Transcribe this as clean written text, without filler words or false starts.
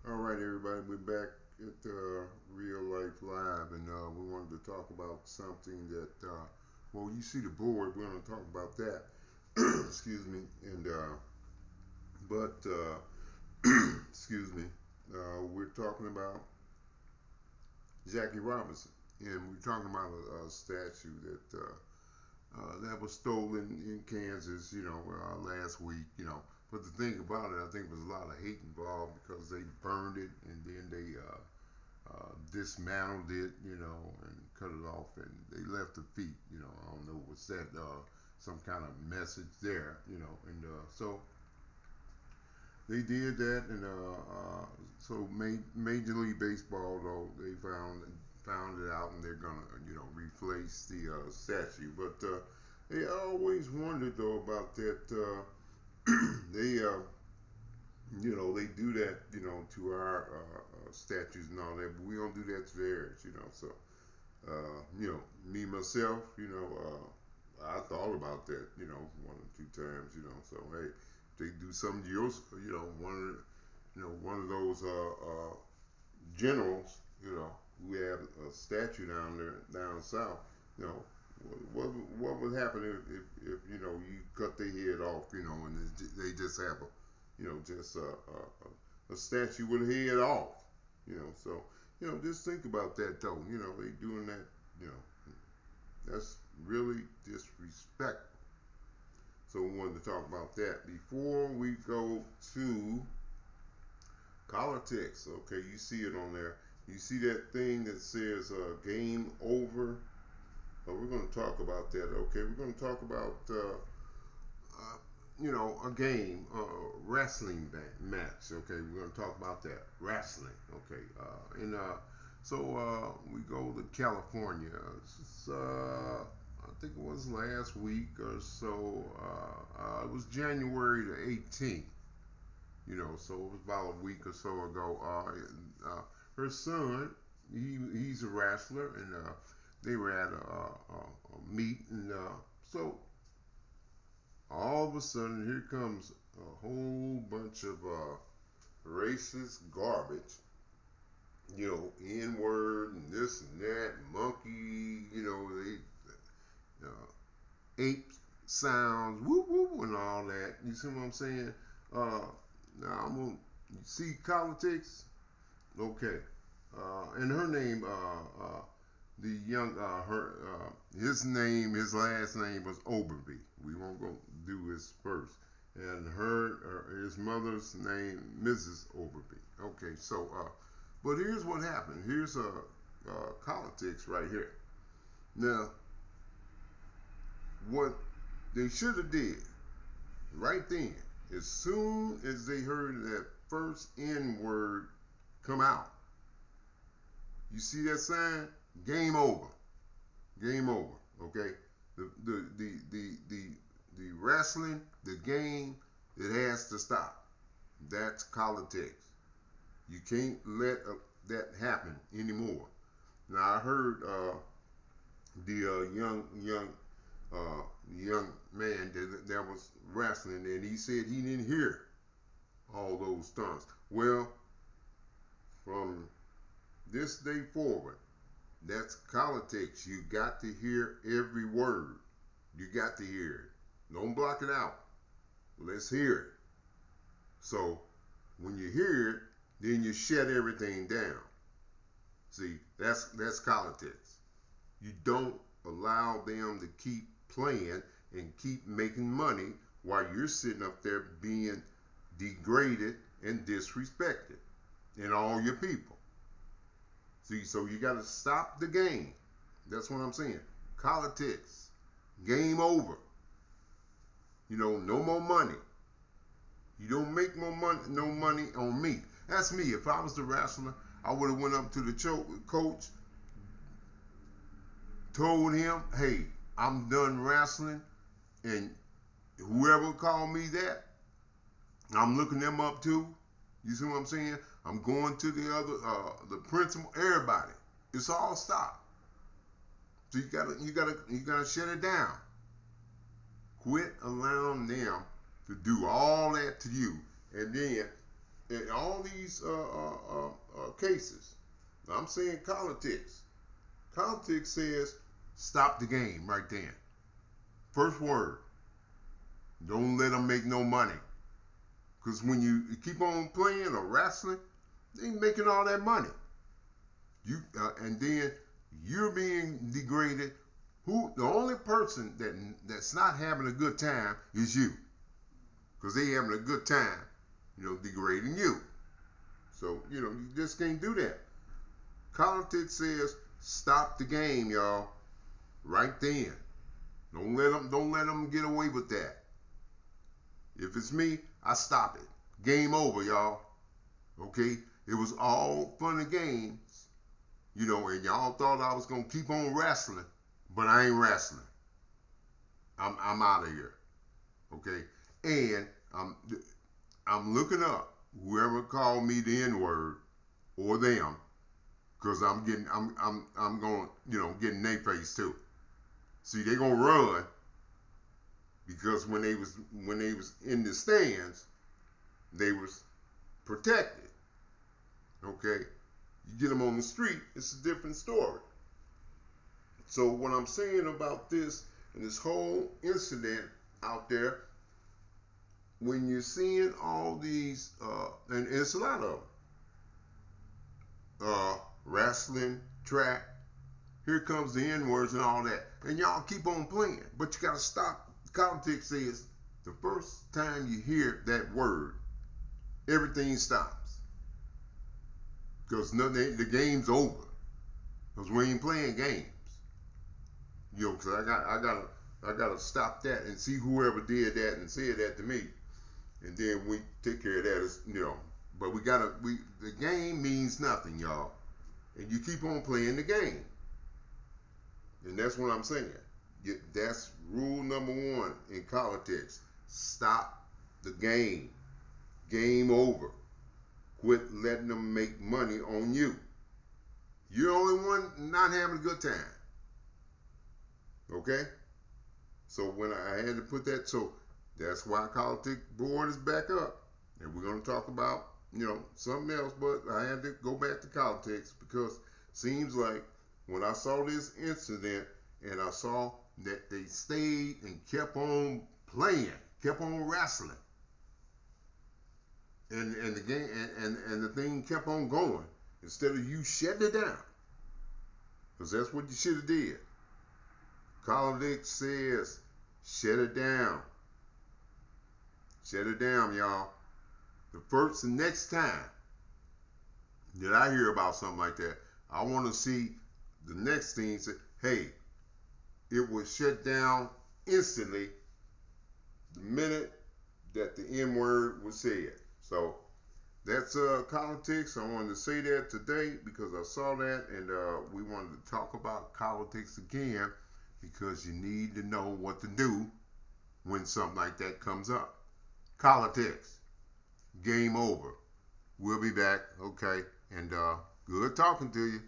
All right, everybody, we're back at Real Life Live, and we wanted to talk about something that, well, you see the board. We're going to talk about that. Excuse me, and but excuse me, we're talking about Jackie Robinson, and we're talking about a statue that was stolen in Kansas, last week, But the thing about it, I think there was a lot of hate involved because they burned it and then they dismantled it, and cut it off, and they left the feet. I don't know, was that some kind of message there, and so they did that, and so Major League Baseball, though, they found it out, and they're gonna replace the statue. But they always wondered though about that. They they do that to our statues and all that, but we don't do that to theirs. So me myself, I thought about that, one or two times, So hey, if they do something to yours, one of those generals, who had a statue down there down south, you know, what would happen if you cut their head off, and they just have a statue with a head off, So just think about that though. They doing that, you know, that's really disrespectful. So we wanted to talk about that before we go to Collitics. Okay, you see it on there. You see that thing that says game over. We're going to talk about that. Okay, we're going to talk about a game, wrestling match. Okay, we're going to talk about that wrestling. Okay, and so we go to California. I think it was last week or so. It was January the 18th. So it was about a week or so ago. Her son, he's a wrestler, and they were at a meet, and so all of a sudden, here comes a whole bunch of racist garbage, N word and this and that, monkey, they ape sounds, whoop whoop, and all that. You see what I'm saying? Now I'm gonna see Collitics. Okay, and her name, the young, his last name was Oberby. We won't go do his first, and his mother's name, Mrs. Oberby. Okay, so, but here's what happened. Here's Collitics right here. Now, what they should have did right then, as soon as they heard that first N word come out, you see that sign? Game over. Game over. Okay. The wrestling, the game, it has to stop. That's politics. You can't let that happen anymore. Now I heard the young man that was wrestling, and he said he didn't hear all those stunts. Well, from this day forward, that's politics. You got to hear every word. You got to hear it. Don't block it out. Let's hear it. So when you hear it, then you shut everything down. See, that's politics. You don't allow them to keep playing and keep making money while you're sitting up there being degraded and disrespected, and all your people. See, so you got to stop the game. That's what I'm saying. Politics. Game over. No more money. You don't make more money, no money on me. That's me. If I was the wrestler, I would have went up to the coach, told him, hey, I'm done wrestling, and whoever called me that, I'm looking them up too. You see what I'm saying? I'm going to the other, the principal, everybody. It's all stopped. So you gotta shut it down. Quit allowing them to do all that to you, and then in all these cases. I'm saying Collitics. Collitics says stop the game right then. First word. Don't let them make no money. Because when you keep on playing or wrestling, they ain't making all that money. And then you're being degraded. The only person that's not having a good time is you, because they having a good time, degrading you. So you just can't do that. Politics says stop the game, y'all, right then. Don't let them get away with that. If it's me, I stop it. Game over, y'all. Okay? It was all fun and games, and y'all thought I was gonna keep on wrestling, but I ain't wrestling. I'm out of here. Okay? And I'm looking up whoever called me the N-word or them, because I'm going get in their face too. See, they gonna run, because when they was in the stands, they was protected. Okay, you get them on the street, it's a different story. So what I'm saying about this and this whole incident out there, when you're seeing all these, and it's a lot of them, wrestling, track, here comes the N-words and all that, and y'all keep on playing, but you gotta stop. Politics says the first time you hear that word, everything stops, because the game's over, because we ain't playing games. Because I gotta stop that and see whoever did that and said that to me, and then we take care of that. But the game means nothing, y'all, and you keep on playing the game, and that's what I'm saying. That's rule number 1 in politics. Stop the game. Game over. Quit letting them make money on you. You're the only one not having a good time. Okay? So when I had to put that, so that's why Collitics board is back up. And we're going to talk about, something else, but I had to go back to Collitics, because it seems like when I saw this incident and I saw that they stayed and kept on playing, kept on wrestling, and the game and the thing kept on going, instead of you shutting it down, because that's what you should have did. Collitics says shut it down. Shut it down, y'all. The next time that I hear about something like that, I want to see the next thing say, hey, it was shut down instantly the minute that the N-word was said. So that's Collitics. I wanted to say that today because I saw that, and we wanted to talk about Collitics again, because you need to know what to do when something like that comes up. Collitics. Game over. We'll be back. Okay. And good talking to you.